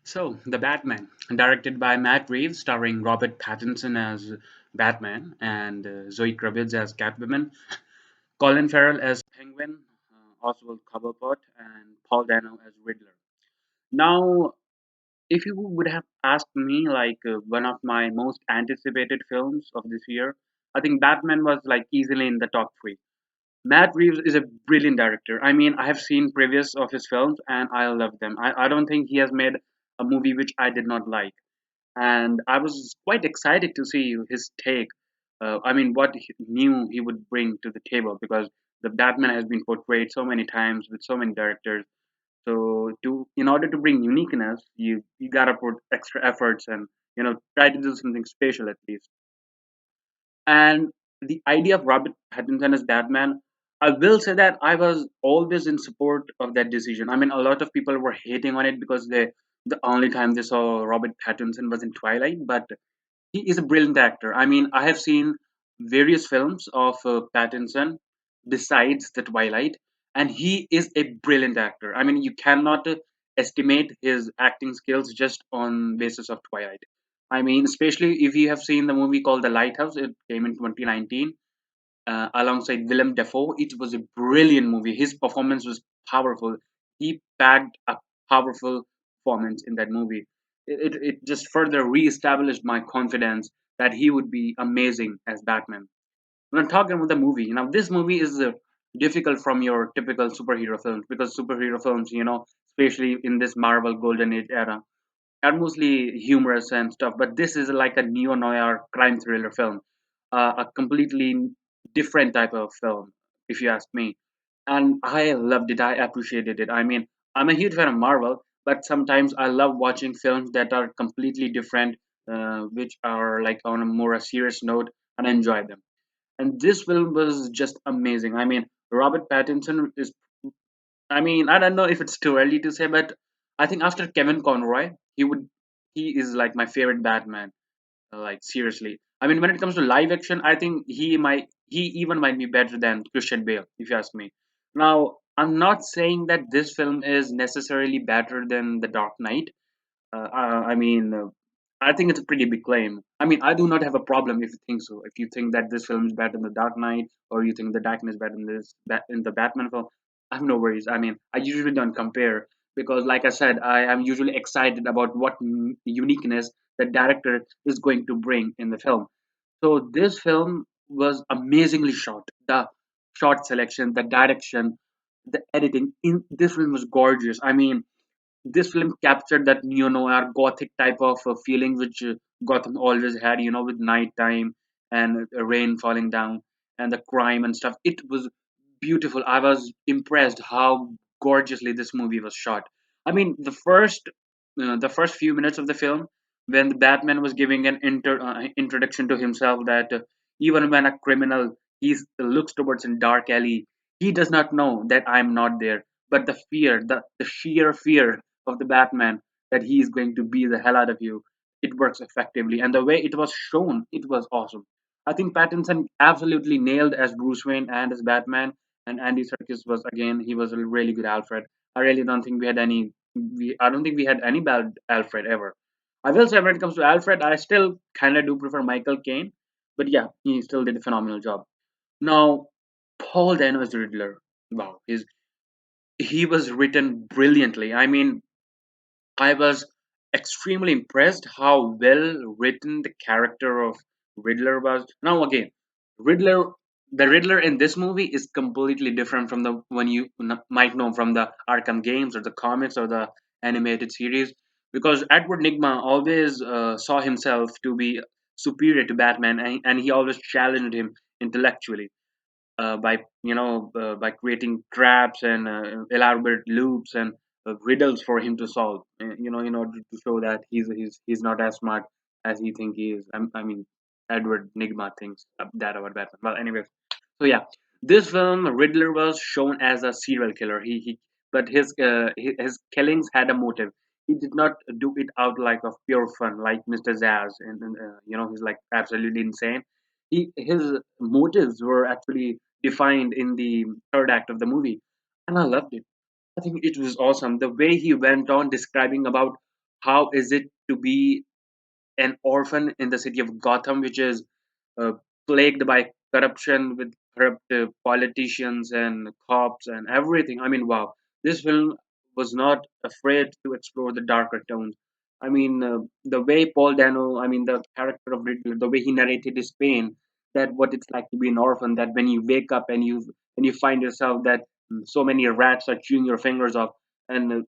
So, The Batman, directed by Matt Reeves, starring Robert Pattinson as Batman and Zoe Kravitz as Catwoman, Colin Farrell as Penguin, Oswald Cobblepot, and Paul Dano as Riddler. Now, if you would have asked me, one of my most anticipated films of this year, I think Batman was like easily in the top three. Matt Reeves is a brilliant director. I mean, I have seen previous of his films and I love them. I don't think he has made a movie which I did not like, and I was quite excited to see his take. I mean, what he knew he would bring to the table because the Batman has been portrayed so many times with so many directors. So, in order to bring uniqueness, you gotta put extra efforts and try to do something special at least. And the idea of Robert Pattinson as Batman, I will say that I was always in support of that decision. I mean, a lot of people were hating on it because the only time they saw Robert Pattinson was in Twilight, but he is a brilliant actor. I mean, I have seen various films of Pattinson besides the Twilight, and he is a brilliant actor. I mean, you cannot estimate his acting skills just on basis of Twilight. I mean, especially if you have seen the movie called The Lighthouse, it came in 2019 alongside Willem Dafoe. It was a brilliant movie. His performance was powerful. He packed a powerful performance in that movie. It just further re-established my confidence that he would be amazing as Batman. When I'm talking about the movie, now this movie is difficult from your typical superhero films because superhero films, especially in this Marvel Golden Age era, are mostly humorous and stuff, but this is like a neo noir crime thriller film, a completely different type of film, if you ask me. And I loved it. I appreciated it. I mean, I'm a huge fan of Marvel, but sometimes I love watching films that are completely different, which are like on a more a serious note, and I enjoy them. And this film was just amazing. I mean, Robert Pattinson is, I mean, I don't know if it's too early to say, but I think after Kevin Conroy, he is like my favorite Batman. Like seriously, I mean, when it comes to live action, I think he even might be better than Christian Bale, if you ask me. Now, I'm not saying that this film is necessarily better than The Dark Knight. I mean, I think it's a pretty big claim. I mean, I do not have a problem if you think so. If you think that this film is better than The Dark Knight, or you think The Dark Knight is better than in the Batman film, I have no worries. I mean, I usually don't compare because, like I said, I am usually excited about what uniqueness the director is going to bring in the film. So this film was amazingly shot. The shot selection, the direction, the editing in this film was gorgeous. I mean, this film captured that neo noir gothic type of feeling which Gotham always had, with nighttime and rain falling down and the crime and stuff. It was beautiful. I was impressed how gorgeously this movie was shot. I mean, the first few minutes of the film, when the Batman was giving an introduction to himself, that even when a criminal looks towards a dark alley, he does not know that I'm not there. But the fear, the sheer fear of the Batman that he is going to beat the hell out of you, it works effectively. And the way it was shown, it was awesome. I think Pattinson absolutely nailed as Bruce Wayne and as Batman, and Andy Serkis was again, he was a really good Alfred. I really don't think we had any. I don't think we had any bad Alfred ever. I will say when it comes to Alfred, I still kind of do prefer Michael Caine, but yeah, he still did a phenomenal job. Now, Paul Dano as the Riddler, wow, he was written brilliantly. I mean, I was extremely impressed how well written the character of Riddler was. Now again, Riddler, the Riddler in this movie is completely different from the one you might know from the Arkham games or the comics or the animated series, because Edward Nigma always saw himself to be superior to Batman, and he always challenged him intellectually by creating traps and elaborate loops and riddles for him to solve. In order to show that he's not as smart as he think he is. I mean, Edward Nigma thinks that about Batman. Well, anyways, so yeah, this film Riddler was shown as a serial killer. He but his killings had a motive. He did not do it out like of pure fun, like Mr. Zaz, and he's like absolutely insane. His motives were actually defined in the third act of the movie, and I loved it. I think it was awesome the way he went on describing about how is it to be an orphan in the city of Gotham, which is uh, plagued by corruption with corrupt politicians and cops and everything. I mean, wow, this film was not afraid to explore the darker tones. I mean, the way Paul Dano, I mean, the character of Riddler, the way he narrated his pain, that what it's like to be an orphan, that when you wake up and you find yourself that so many rats are chewing your fingers off, and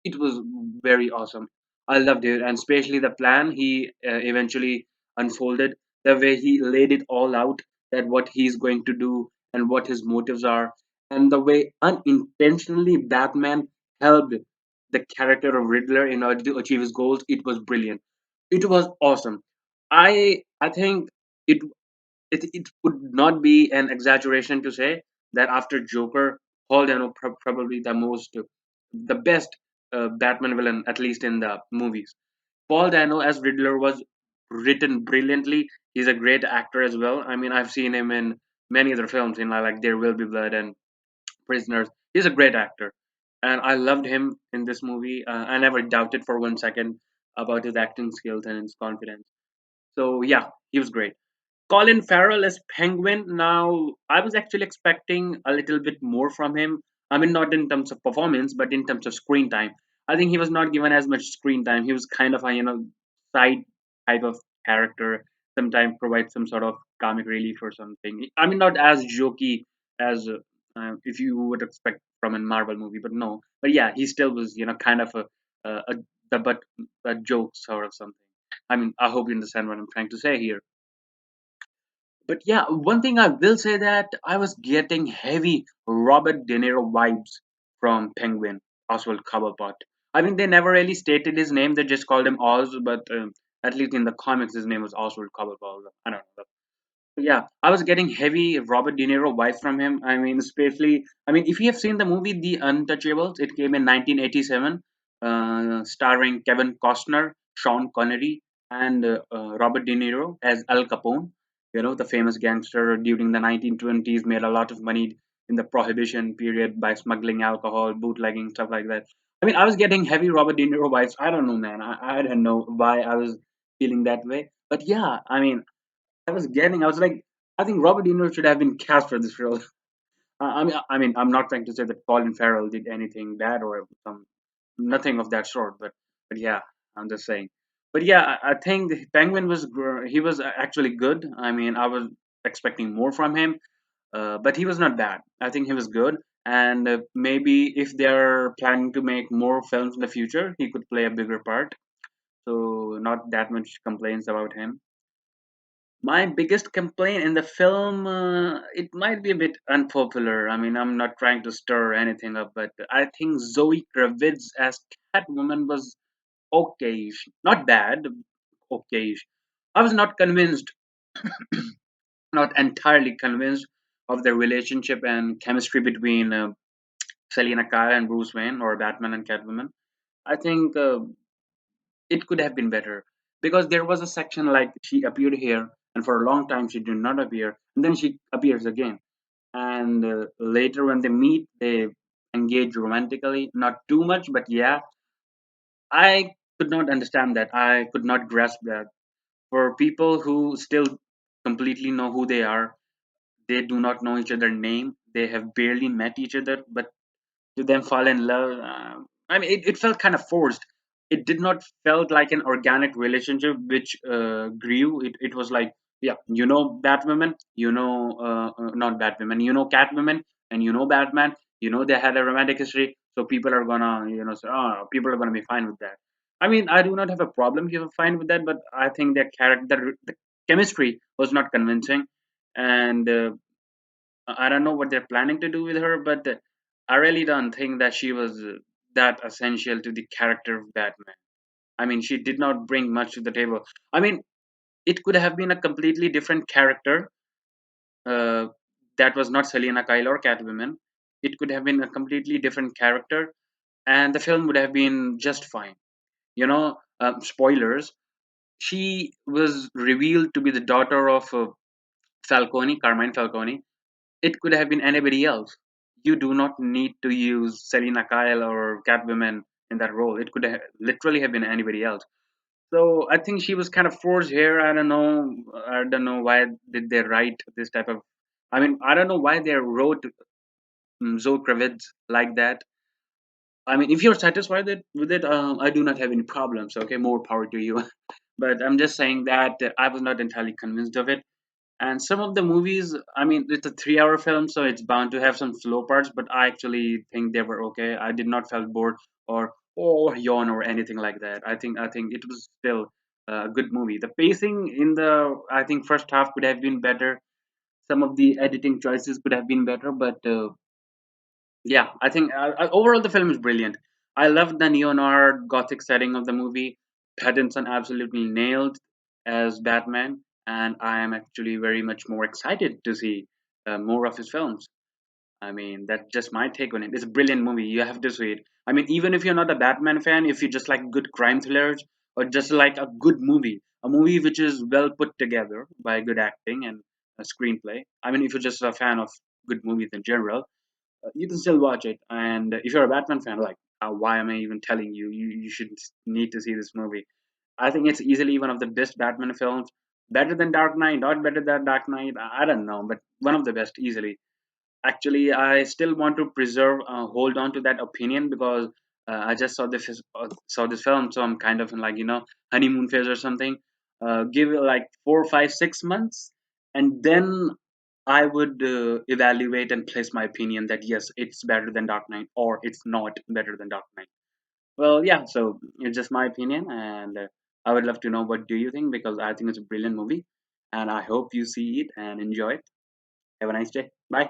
it was very awesome. I loved it, and especially the plan he eventually unfolded, the way he laid it all out, that what he's going to do and what his motives are, and the way unintentionally Batman helped the character of Riddler in order to achieve his goals. It was brilliant. It was awesome. I think it it would not be an exaggeration to say that after Joker, Paul Dano probably the best Batman villain, at least in the movies. Paul Dano as Riddler was written brilliantly. He's a great actor as well. I mean, I've seen him in many other films, in like There Will Be Blood and Prisoners. He's a great actor, and I loved him in this movie. I never doubted for 1 second about his acting skills and his confidence. So yeah, he was great. Colin Farrell as Penguin. Now, I was actually expecting a little bit more from him. I mean, not in terms of performance, but in terms of screen time. I think he was not given as much screen time. He was kind of a side type of character. Sometimes provide some sort of comic relief or something. I mean, not as jokey as if you would expect from a Marvel movie, but no. But yeah, he still was kind of a the but a joke sort of something. I mean, I hope you understand what I'm trying to say here. But yeah, one thing I will say that I was getting heavy Robert De Niro vibes from Penguin, Oswald Cobblepot. I mean, they never really stated his name; they just called him Oz. But at least in the comics, his name was Oswald Cobblepot. I don't know. Yeah, I was getting heavy Robert De Niro vibes from him. I mean, especially, I mean, if you have seen the movie The Untouchables, it came in 1987, starring Kevin Costner, Sean Connery, and Robert De Niro as Al Capone. The famous gangster during the 1920s made a lot of money in the Prohibition period by smuggling alcohol, bootlegging, stuff like that. I mean, I was getting heavy Robert De Niro vibes. I don't know, man. I don't know why I was feeling that way. But yeah, I mean, I was like, I think Robert De Niro should have been cast for this role. I mean, I'm not trying to say that Colin Farrell did anything bad or nothing of that sort, but yeah, I'm just saying. But yeah, I think the Penguin he was actually good. I mean, I was expecting more from him, but he was not bad. I think he was good, and maybe if they're planning to make more films in the future, he could play a bigger part. So not that much complaints about him. My biggest complaint in the film, it might be a bit unpopular. I mean, I'm not trying to stir anything up, but I think Zoe Kravitz as Catwoman was okayish. Not bad, okayish. I was not convinced, not entirely convinced of the relationship and chemistry between Selena Kyle and Bruce Wayne, or Batman and Catwoman. I think it could have been better because there was a section like she appeared here, and for a long time she did not appear, and then she appears again. And later, when they meet, they engage romantically, not too much, but yeah, I could not understand that. I could not grasp that. For people who still completely know who they are, they do not know each other's name, they have barely met each other, but to them fall in love. I mean, it felt kind of forced. It did not felt like an organic relationship which grew. It was like, yeah, Batwoman, not Batwoman, Catwoman, and Batman. They had a romantic history, so people are gonna say, oh, people are gonna be fine with that. I mean, I do not have a problem if fine with that, but I think their character, the chemistry was not convincing, and I don't know what they're planning to do with her, but I really don't think that she was that essential to the character of Batman. I mean, she did not bring much to the table. I mean, it could have been a completely different character uh, that was not Selena Kyle or Catwoman. It could have been a completely different character, and the film would have been just fine. Spoilers. She was revealed to be the daughter of Falcone, Carmine Falcone. It could have been anybody else. You do not need to use Selena Kyle or Catwoman in that role. It could literally have been anybody else. So I think she was kind of forced here. I don't know. I don't know why did they write this type of. I mean, I don't know why they wrote Zoe Kravitz like that. I mean, if you're satisfied with it, I do not have any problems. Okay, more power to you. But I'm just saying that I was not entirely convinced of it. And some of the movies, I mean, it's a 3 hour film, so it's bound to have some slow parts. But I actually think they were okay. I did not felt bored or yawn or anything like that. I think it was still a good movie. The pacing in the I think first half could have been better. Some of the editing choices could have been better, but yeah, I think overall the film is brilliant. I love the neo-noir gothic setting of the movie. Pattinson absolutely nailed as Batman, and I am actually very much more excited to see more of his films. I mean, that's just my take on it. It's a brilliant movie. You have to see it. I mean, even if you're not a Batman fan, if you just like good crime thrillers or just like a good movie, a movie which is well put together by good acting and a screenplay. I mean, if you're just a fan of good movies in general, you can still watch it. And if you're a Batman fan, like, why am I even telling you? You should need to see this movie. I think it's easily one of the best Batman films. Better than Dark Knight, not better than Dark Knight. I don't know, but one of the best easily. Actually, I still want to preserve, hold on to that opinion because I just saw this film, so I'm kind of in like honeymoon phase or something. Give it like 4, 5, 6 months, and then I would evaluate and place my opinion that yes, it's better than Dark Knight or it's not better than Dark Knight. Well, yeah, so it's just my opinion, and I would love to know what do you think because I think it's a brilliant movie, and I hope you see it and enjoy it. Have a nice day. Bye.